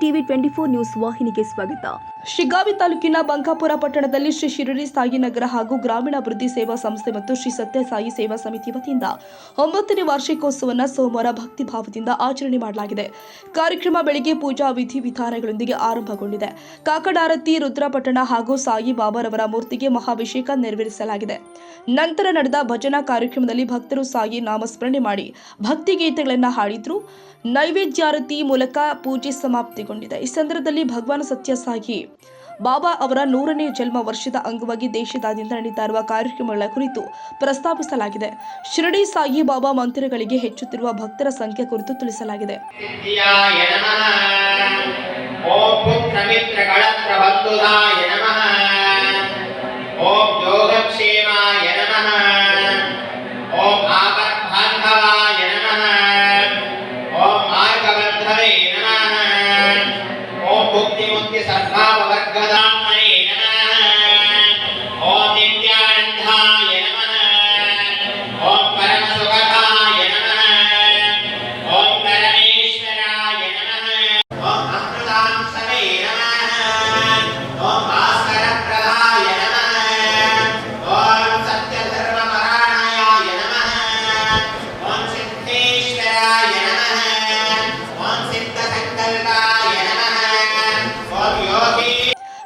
TV 24 news ವಾಹಿನಿಗೆ ಸ್ವಾಗತ. ಶಿಗ್ಗಾವಿ ತಾಲೂಕಿನ ಬಂಕಾಪುರ ಪಟ್ಟಣದಲ್ಲಿ ಶ್ರೀ ಶಿರಡಿ ಸಾಯಿ ನಗರ ಹಾಗೂ ಗ್ರಾಮೀಣಾಭಿವೃದ್ಧಿ ಸೇವಾ ಸಂಸ್ಥೆ ಮತ್ತು ಶ್ರೀ ಸತ್ಯ ಸಾಯಿ ಸೇವಾ ಸಮಿತಿ ವತಿಯಿಂದ 9ನೇ ವಾರ್ಷಿಕೋತ್ಸವವನ್ನು ಸೋಮವಾರ ಭಕ್ತಿ ಭಾವದಿಂದ ಆಚರಣೆ ಮಾಡಲಾಗಿದೆ. ಕಾರ್ಯಕ್ರಮ ಬೆಳಗ್ಗೆ ಪೂಜಾ ವಿಧಿ ವಿಧಾನಗಳೊಂದಿಗೆ ಆರಂಭಗೊಂಡಿದೆ. ಕಾಕಡಾರತಿ, ರುದ್ರಪಟ್ಟಣ ಹಾಗೂ ಸಾಯಿ ಬಾಬಾರವರ ಮೂರ್ತಿಗೆ ಮಹಾಭಿಷೇಕ ನೆರವೇರಿಸಲಾಗಿದೆ. ನಂತರ ನಡೆದ ಭಜನಾ ಕಾರ್ಯಕ್ರಮದಲ್ಲಿ ಭಕ್ತರು ಸಾಯಿ ನಾಮಸ್ಮರಣೆ ಮಾಡಿ ಭಕ್ತಿ ಗೀತೆಗಳನ್ನು ಹಾಡಿದ್ರು. ನೈವೇದ್ಯಾರತಿ ಮೂಲಕ ಪೂಜೆ ಸಮಾಪ್ತಿಗೊಂಡಿದೆ. ಈ ಸಂದರ್ಭದಲ್ಲಿ ಭಗವಾನ್ ಸತ್ಯ ಸಾಯಿ ಬಾಬಾ ಅವರ 100ನೇ ಜನ್ಮ ವರ್ಷದ ಅಂಗವಾಗಿ ದೇಶದಾದ್ಯಂತ ನಡೀತಾ ಇರುವ ಕಾರ್ಯಕ್ರಮಗಳ ಕುರಿತು ಪ್ರಸ್ತಾಪಿಸಲಾಗಿದೆ. ಶಿರಡಿ ಸಾಯಿ ಬಾಬಾ ಮಂದಿರಗಳಿಗೆ ಹೆಚ್ಚುತ್ತಿರುವ ಭಕ್ತರ ಸಂಖ್ಯೆ ಕುರಿತು ತಿಳಿಸಲಾಗಿದೆ.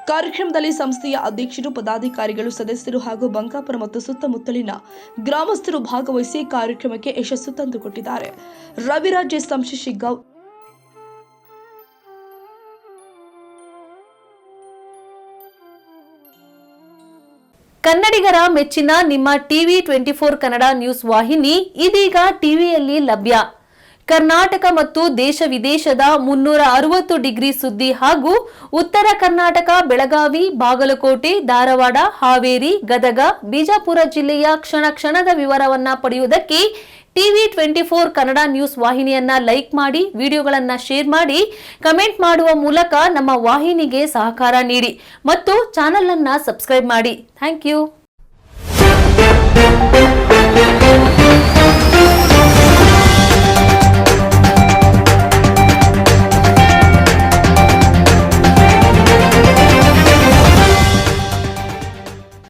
ಕಾರ್ಯಕ್ರಮದಲ್ಲಿ ಸಂಸ್ಥೆಯ ಅಧ್ಯಕ್ಷರು, ಪದಾಧಿಕಾರಿಗಳು, ಸದಸ್ಯರು ಹಾಗೂ ಬಂಕಾಪುರ ಮತ್ತು ಸುತ್ತಮುತ್ತಲಿನ ಗ್ರಾಮಸ್ಥರು ಭಾಗವಹಿಸಿ ಕಾರ್ಯಕ್ರಮಕ್ಕೆ ಯಶಸ್ಸು ತಂದುಕೊಟ್ಟಿದ್ದಾರೆ. ರವಿರಾಜ್ ಸಂಶಿ ಶಿಗ್ಗಾಂವ್. ಕನ್ನಡಿಗರ ಮೆಚ್ಚಿನ ನಿಮ್ಮ ಟಿವಿ 24 ಕನ್ನಡ ನ್ಯೂಸ್ ವಾಹಿನಿ ಇದೀಗ ಟಿವಿಯಲ್ಲಿ ಲಭ್ಯ. ಕರ್ನಾಟಕ ಮತ್ತು ದೇಶ ವಿದೇಶದ 360 ಡಿಗ್ರಿ ಸುದ್ದಿ ಹಾಗೂ ಉತ್ತರ ಕರ್ನಾಟಕ, ಬೆಳಗಾವಿ, ಬಾಗಲಕೋಟೆ, ಧಾರವಾಡ, ಹಾವೇರಿ, ಗದಗ, ಬಿಜಾಪುರ ಜಿಲ್ಲೆಯ ಕ್ಷಣ ಕ್ಷಣದ ವಿವರವನ್ನ ಪಡೆಯುವುದಕ್ಕೆ ಟಿವಿ 24 ಕನ್ನಡ ನ್ಯೂಸ್ ವಾಹಿನಿಯನ್ನ ಲೈಕ್ ಮಾಡಿ, ವಿಡಿಯೋಗಳನ್ನ ಶೇರ್ ಮಾಡಿ, ಕಮೆಂಟ್ ಮಾಡುವ ಮೂಲಕ ನಮ್ಮ ವಾಹಿನಿಗೆ ಸಹಕಾರ ನೀಡಿ ಮತ್ತು ಚಾನೆಲ್ ಅನ್ನ ಸಬ್ಸ್ಕ್ರೈಬ್ ಮಾಡಿ. Thank you.